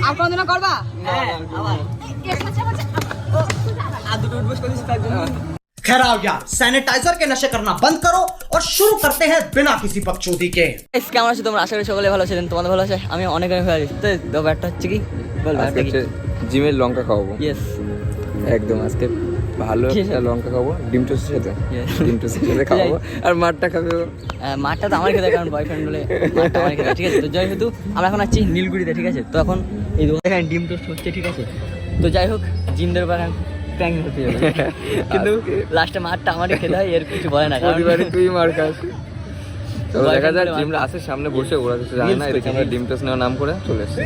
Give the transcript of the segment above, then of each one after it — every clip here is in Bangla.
আর কোনদিন করবা? হ্যাঁ আবার আর দুটো উঠবস করিস তার জন্য। खैर आओ यार, सैनिटाइजर के नशे करना बंद करो और शुरू करते हैं बिना किसी बकचोदी के। কেমন আছো তোমরা? আশা করি সকলে ভালো আছেন। তোমাদের ভালো আছে? আমি অনেক অনেক ভালো আছি। তো ব্যাপারটা হচ্ছে কি বল, ব্যাপারটা কি? জিমের লঙ্কা খাওয়াবো। ইয়েস, একদম আজকে ভালো একটা লঙ্কা খাবো ডিম টোস্টের সাথে। ডিম টোস্টের সাথে খাওয়াবো আর মাঠটা খাবে। মাঠটা তো আমার খেতে, কারণ বয়ফ্রেন্ড বলে মাঠটা আমার খেতে, ঠিক আছে? তো যাই হোক, আমরা এখন আছি নীলগুড়িতে, ঠিক আছে? তো এখন এই এখানে ডিম টোস্ট হচ্ছে, ঠিক আছে? তো যাই হোক, জিমদের ব্যাপারে প্র্যাঙ্ক হতে যাবে, কিন্তু লাস্টে মাঠটা আমারই খেতে হয়, এর কিছু বলে না, প্রতিবারই তুই মার খাস। তো দেখা যায় জিমরা আসে সামনে বসে, ওরা কিছু জানে না, এদিকে আমরা ডিম টোস্ট নেওয়ার নাম করে চলে এসেছি।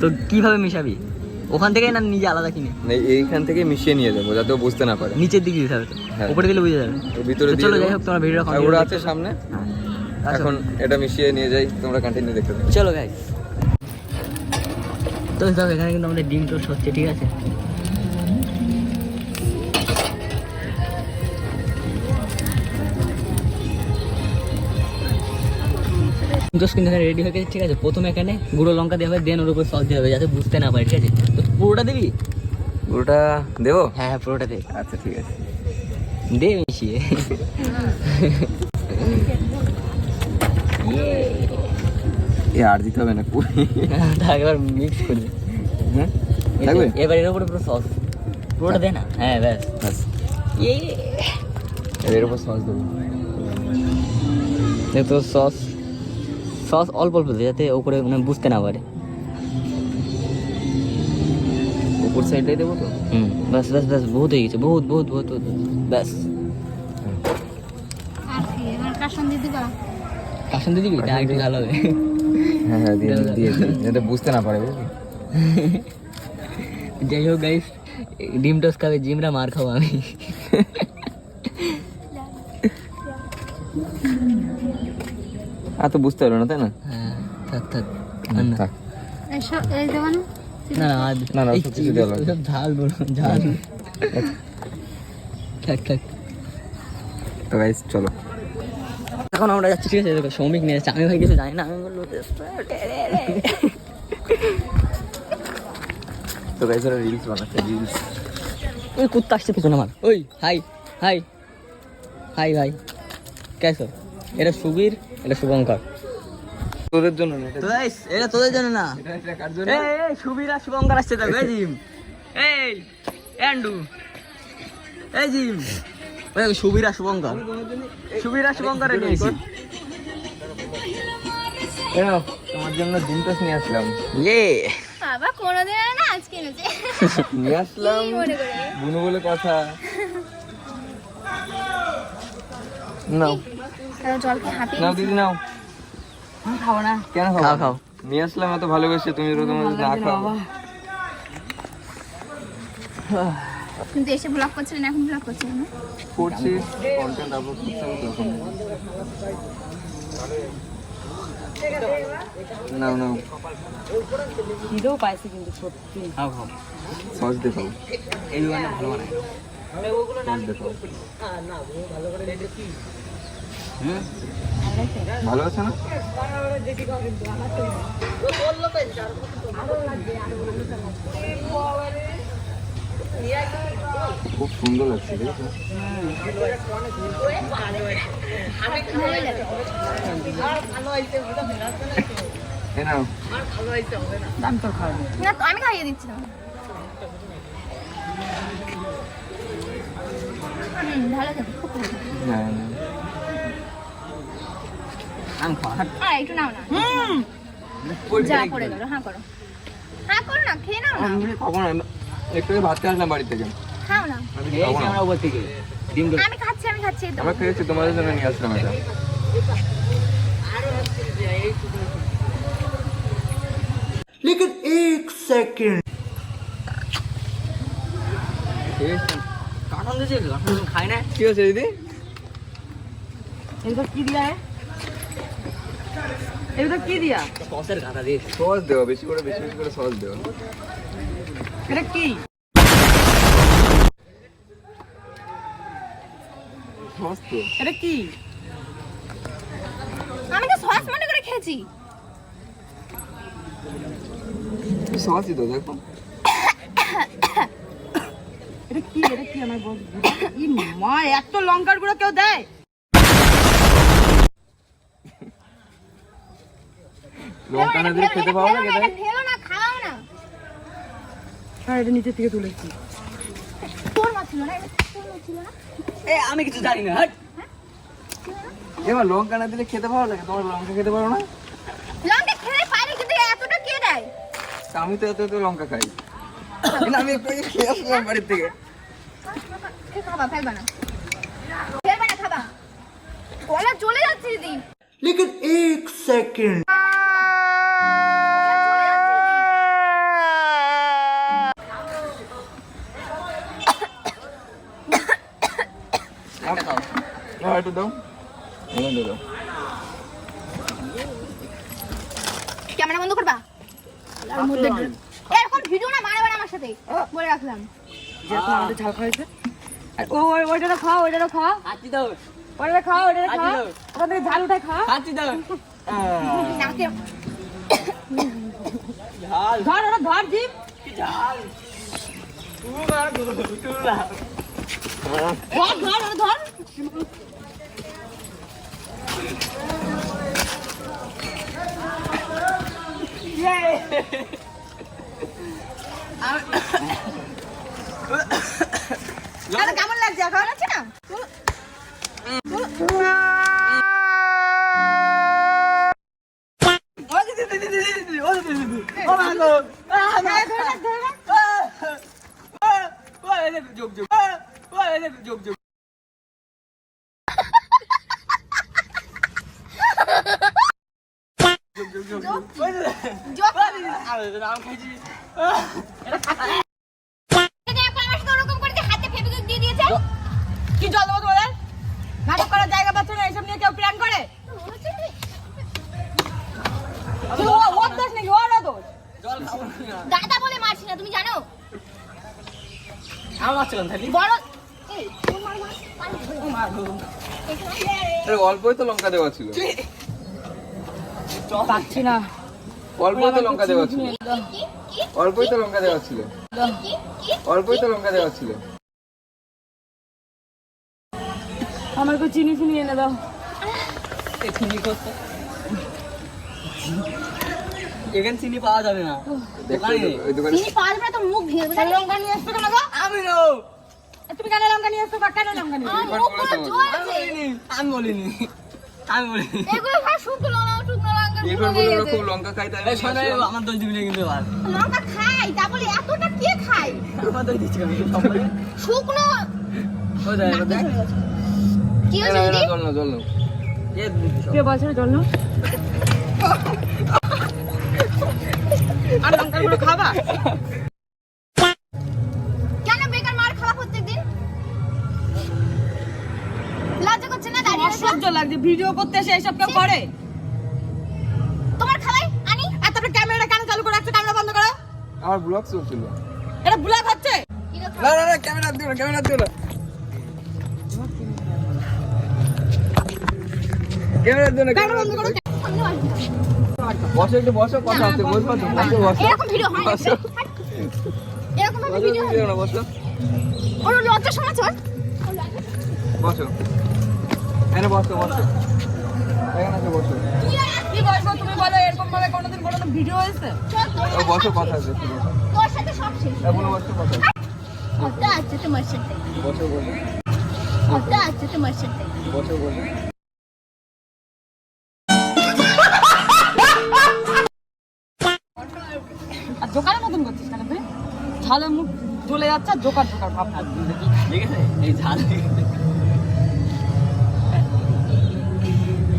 তো কিভাবে মিশাবি? ওখান থেকে না নিজে আলাদা কিনে? এইখান থেকে মিশিয়ে নিয়ে যাবো যাতে ও বুঝতে না পারে। নিচের দিকে দিতে হবে তো, হ্যাঁ। উপরে দিলে বুঝে যাবে। ভিতরে তো চলো যাই হোক, তোমার ভিডিওটা কন্টিনিউ ওরা আছে সামনে, এখন এটা মিশিয়ে নিয়ে যাই, তোমরা কন্টিনিউ দেখতে থাকো। চলো গাইস। তো দেখো এখানে কিন্তু আমাদের ডিম টোস্ট হচ্ছে, ঠিক আছে? টোস্ট কিন্তু এখানে রেডি হয়ে গেছে, ঠিক আছে? প্রথমে এখানে গুঁড়ো লঙ্কা দেওয়া হবে, দেন ওর উপর সস দেওয়া হবে যাতে বুঝতে না পারে, ঠিক আছে? তো পুরোটা দিবি? পুরোটা দেবো? হ্যাঁ হ্যাঁ, পুরোটা দে। আচ্ছা ঠিক আছে, দে মিশিয়ে। এ আর দিতে হবে না। একবার মিক্স করে দে। হ্যাঁ এই থাকবে? যে, এবার এর উপরে পুরো সস পুরোটা দে না। হ্যাঁ ব্যাস ব্যাস, ইয়ে। এর উপর সস দেবো। তো সস সস অল্প অল্প দে যাতে ওপরে মানে বুঝতে না পারে। উপর সাইডটাই দেবো তো? ব্যাস ব্যাস ব্যাস, বহুত হয়ে গেছে, বহুত বহুত বহুত বহুত, ব্যাস। আর কি এবার কাশন দিয়ে দিবা? কাশন দিয়ে দিবি? এটা একটু ভালো হবে। হ্যাঁ হ্যাঁ দিয়ে দিয়ে যাতে বুঝতে না পারে, বুঝলি? যাই হোক গাইস, ডিম টোস্ট খাবে জিমরা, মার খাবো আমি। আর তো বুঝতে পারলো না, তাই না? হ্যাঁ থাক থাক, থাক। এই দেবা না? না না না, না, সব কিছু দেওয়া লাগবে। সব ঝাল বলো, ঝাল। থাক থাক। তো গাইস চলো, এখন আমরা যাচ্ছি, ঠিক আছে? দেখো শ্রমিক নিয়ে যাচ্ছে, আমি ভাই কিছু জানি না, আমি বললো তো গাইস ওরা রিলস বানাচ্ছে, রিলস। ওই কুত্তা আসছে পিছনে আমার। ওই হাই হাই হাই ভাই, কেসো? এটা সুবীর, এটা শুভঙ্কর। তোদের জন্য না, তো গাইস এটা তোদের জন্য না, এটা কার জন্য? এই সুবীর আর শুভঙ্কর আসছে, দেখো এই জিম, এই অ্যান্ডু, এই জিম, ওই সুবীর আর শুভঙ্কর, সুবীর আর শুভঙ্কর নিয়েছি। তোমার জন্য ডিম টোস্ট নিয়ে আসলাম। ইয়ে বাবা কোনোদিন না, আজকে এনেছে। নিয়ে আসলাম কি মনে করে? বুনু বলে কথা। নাও জল কি হাতে? নাও দিদি নাও। খাবো না। কেন খাও খাও? খাও। নিয়ে আসলাম এত ভালোবেসে, তুমি তোমার না খাও। কিন্তু এসে ব্লগ করছিলেন, এখন ব্লগ করছিলেন না? করছি, কন্টেন্ট আপলোড করতে হবে তখন। নাও নাও, খিদেও পাইছে কিন্তু সত্যি। খাও খাও, সস দিয়ে খাও, এই দোকানটা ভালো বানায়। সস দিয়ে খাও। ভালো আছে না? খুব সুন্দর লাগছে, দেখো। ভালোই লাগে। এ নাও। না তো, আমি খাইয়ে দিচ্ছি না। ভালো থাকে, খুব ভালো থাকে। হ্যাঁ একটু নাও না। যা পড়ে গেল, হ্যাঁ করো, হ্যাঁ করো না, খেয়ে নাও না। কখন একটু আগে ভাত খেয়ে আসলাম বাড়ি থেকে। খাও না। আমরা উপর থেকে ডিম টোস্ট। আমি খাচ্ছি, আমি খাচ্ছি। এই তো। আমরা খেয়েছি, তোমাদের জন্য নিয়ে আসলাম এটা। लेकिन एक सेकंड, কাটন দিয়েছে, কাটন খাই না। কি হয়েছে দিদি? এটা কি দিয়া? এটা কি দিয়া? সসের গাদা দিয়ে। সস দেওয়া, বেশি করে সস দেওয়া। এটা কি? সস তো। এটা কি? আমি তো সস মনে করে খেয়ে বলছি। সসই তো দেখো। এটা কি আমার বল। ই মা এত লঙ্কার গুঁড়ো কেউ দেয়? লঙ্কা না দিলে খেতে পাবো না এটা খেতে। ঢেলো না, খাও না। আর এটা নিচে থেকে তুলেছি। তোর মাছ ছিল না, এটা তোর মাছ ছিল না। এ আমি কিছু জানি না হাট। এবার লঙ্কা না দিলে খেতে ভালো লাগে, তোমার লঙ্কা খেতে পারো না? লঙ্কা খেলে পারি, কিন্তু এতটা কে দেয়? তা আমি তো এত লঙ্কা খাই। না আমি একটু খেয়ে আসলাম বাড়ির থেকে। খাবা, ফেলবা না, খাবা। গলা চলে যাচ্ছে দিদি। लेकिन एक सेकंड একটা খাও। হ্যাঁ একটু দাও। এখানে দাও। ক্যামেরা বন্ধ করবা। আর মধ্যে এরকম ভিডিও না বানাবে না আমার সাথে, বলে রাখলাম। যেরকম আমাদের ঝাল খাইছে। আর ওইটা খাও, ওইটা খাও, হাতি দাও ওইটা খাও, ওইটা হাতি খাও। দাও ওখান থেকে ঝাল উঠে খাও। হাতি দাও নাকে ঝাল ধর ওটা ধর জিপ। ঝাল তুলা তুলা ধর ওটা ধর। আরে কেমন লাগছে এখন? আছে না? যদি এখন আমার সাথে ওরকম করে যে হাতে ফেবিকুইক দিয়ে দিয়েছে। কি জল দেবো তোমাদের? নাটক করার জায়গা পাচ্ছে না, এইসব নিয়ে কেউ প্ল্যান করে? ওর দোষ নাকি? ওরও দোষ। দাদা বলে মারছি না, তুমি জানো? আমার বাচ্চা কেন থাকি বড় এই তোমার মাছ পানি আরে অল্পই তো লঙ্কা দেওয়া ছিল। পাচ্ছি না। অল্পই তো লঙ্কা দেওয়া ছিল। কি কি অল্পই তো লঙ্কা দেওয়া ছিল। কি কি অল্পই তো লঙ্কা দেওয়া ছিল। আমার একটু চিনি ফিনি এনে দাও। চিনি করতে এখানে চিনি পাওয়া যাবে না দেখো দোকানে ওই দোকানে চিনি পাওয়া যাবে না, তো মুখ ভেঙে তাহলে যাবে। লঙ্কা নিয়ে আসতো কেন গো? আমি নো তুমি কেন লঙ্কা নিয়ে আসতো? কেন লঙ্কা নিয়ে আমার মুখ পুরো জল আছে। আমি বলিনি আমি বলিনি এগুলো ভাই শুকনো লঙ্কা এরপর গুঁড়ো বলে হয়ে ওরা গেছে। খুব লঙ্কা খাই তাই এই শোনো আমার দোষ দিবি না কিন্তু এবার লঙ্কা খাই, তা বলে এতটা কে খায়? আমার দোষ দিচ্ছি আমি শুকনো ও দেখ দেখ কি হয়েছে দিদি? জল না জল না। এ কে বছরে জল না? আর লঙ্কার গুলো খাবা? কেন বেকার মার খাওয়া প্রত্যেকদিন? লজ্জা করছে না দাঁড়িয়ে রয়েছো? অসহ্য লাগছে, ভিডিও করতে এসে এসব কেউ করে? তোমার খাওয়াই আনি। আর তারপরে ক্যামেরাটা কেন চালু করে রাখছো? ক্যামেরা বন্ধ করো। আমার ব্লগ চলছিল। এটা ব্লগ হচ্ছে। কি গো না না না ক্যামেরা দিও না ক্যামেরা দিও না। ক্যামেরা দিও না ক্যামেরা বন্ধ করো। সামনে আসবে। বসো একটু বসো কথা হচ্ছে বসো তো বসো বসো এরকম ভিডিও হয় না। বসো এরকম ভাবে বসো ভিডিও হয় দিও না বসো ওর লজ্জা সমাচার। বসো এখানে বসো বসো এখানে এসে বসো কি বলবো তুমি বলো? এরকম ভাবে কোনোদিন কোনো ভিডিও হয়েছে? ও বসো কথা আছে একটু বসো তোর সাথে সব শেষ। বলো বসো কথা কথা আছে তোমার সাথে, বসো বসো কথা আছে তোমার সাথে। বসো বসো আর জোকারের মতন করছিস কেন তুই? ঝালে মুখ জ্বলে যাচ্ছে, আর জোকার জোকার ভাব। দেখেছে এই ঝাল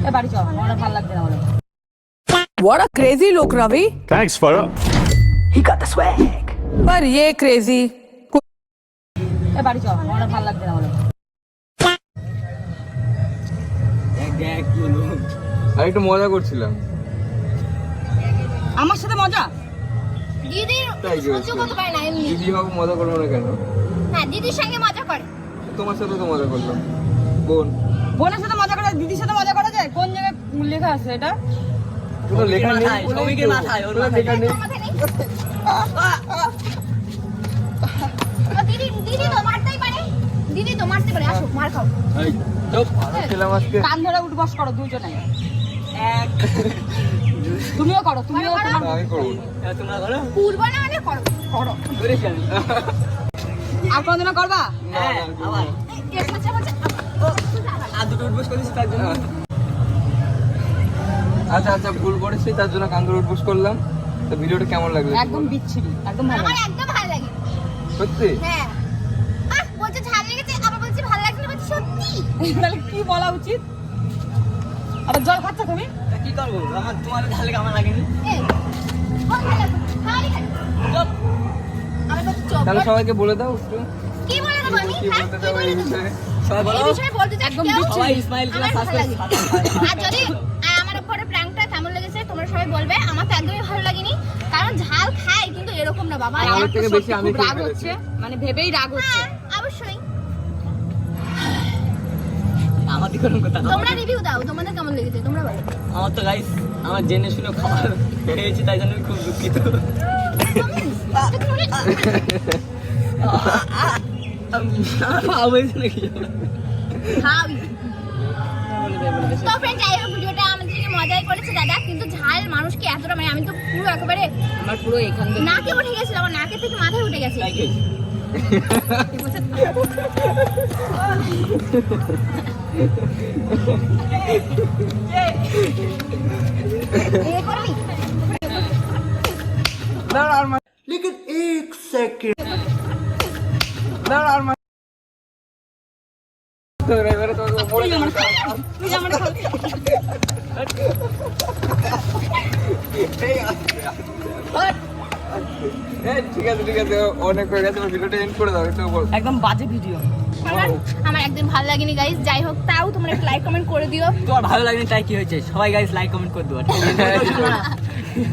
এ বাড়ি চল, আমার আর ভালো লাগছে না বলে। What a crazy look, Ravi. Thanks, Farah. But ye crazy. এ বাড়ি চল, আমার আর ভালো লাগছে না বলে। দেখ দেখ কি হলো আর একটু মজা করছিলাম আমার সাথে মজা? দিদি তাই কি সহ্য করতে পারে না এমনি। দিদি বাবু মজা করবো না কেন না, দিদির সঙ্গে মজা করে। তোমার সাথে তো মজা করলাম বোন বোনের সাথে মজা করা, দিদির সাথে মজা করা যায়? কোন জায়গায় লেখা আছে এটা? কোনো লেখা নেই শ্রমিকের মাথায় ওর কোনো লেখা নেই। মাথায় নেই? ও দিদি দিদি তো মারতেই পারে, দিদি তো মারতে পারে, আসো মার খাও। এই চুপ খেলাম আজকে। কান ধরে উঠবস করো দুজনে। তুমিও করো, তুমিও করো। তোমার আমি করবো না। এবার তোমরা করো করবো না মানে করো, করো। করেছি আমি আর কোনদিনও করবা? হ্যাঁ আবার এর কাছে কাছে আর দুটো উঠবস করেছি তার জন্য আচ্ছা আচ্ছা ভুল করেছি তার জন্য কান ধরে উঠবোস করলাম। তো ভিডিওটা কেমন লাগলো? একদম বিচ্ছিরি, একদম ভালো আমার না। একদম ভালো লাগে। সত্যি? হ্যাঁ। বলছে ঝাল লেগেছে, আবার বলছে ভালো লাগছে না, বলছে সত্যি। তাহলে কি বলা উচিত? আবার জল খাচ্ছ তুমি? তা কি করবো আমার তোমার ঢালে আমার লাগেনি এই, ও ভালো লাগছে, খালি খালি। চুপ আমি বলছি চুপ। তাহলে সবাইকে বলে দাও একটু। কি বলে দেবো আমি? কি হ্যাঁ, বলতে কি চাও বলে এই দেবো? বিষয়ে? সবাই বলো এই বিষয়ে বলতে চাই একদম কেউ? সবাই ইসমাইল আমার ক্লাস ভালো লাগে। আর যদি আমার উপরে প্র্যাঙ্কটা কেমন লেগেছে তোমরা সবাই বলবে। আমার তো একদমই ভালো লাগেনি, কারণ ঝাল খাই কিন্তু এরকম না বাবা। আমার আমার থেকে তো বেশি সত্যি আমি খুব খেয়ে রাগ ফেলেছি। হচ্ছে, মানে ভেবেই রাগ হচ্ছে। হ্যাঁ, অবশ্যই। আমার দিকে কোনো কথা না। তোমরা রিভিউ দাও, তোমাদের কেমন লেগেছে তোমরা বলো। আমার তো গাইস আমার জেনে শুনে খাবার খেয়েছি তাই জন্য আমি খুব দুঃখিত নাকি খাও। তো ফ্রেন্ড যাই হোক, ভিডিওটা আমাদেরকে মজাই করেছে দাদা, কিন্তু ঝাল মানুষকে এতটা মানে আমি তো পুরো একেবারে আমার পুরো এখান থেকে নাকে উঠে গেছিল, আমার নাকে থেকে মাথায় উঠে গেছে। তাই খেয়েছি এ করবি? না আর মা लेकिन एक सेकंड না আর মা তো এবারে তো পড়ে যাবে। তুই আমার খাবি? এই ঠিক আছে অনেক হয়ে গেছে ভিডিওটা এন্ড করে দাও একটু বল। একদম বাজে ভিডিও। আমার একদম ভালো লাগেনি গাইস। যাই হোক, তাও তোমরা একটা লাইক কমেন্ট করে দিও। তোমার ভালো লাগেনি তাই কি হয়েছে সবাই গাইস লাইক কমেন্ট করে দেবো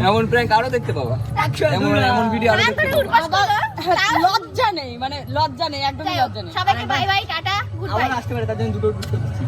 এমন প্র্যাঙ্ক আরো দেখতে পাবা। এমন ভিডিও আরো দেখতে পাবা। লজ্জা নেই, মানে লজ্জা নেই, একদমই যাই হোক, লজ্জা নেই। সবাইকে bye bye, tata, good bye. আবার আসতে পারে তার জন্য দুটো উঠবস করছি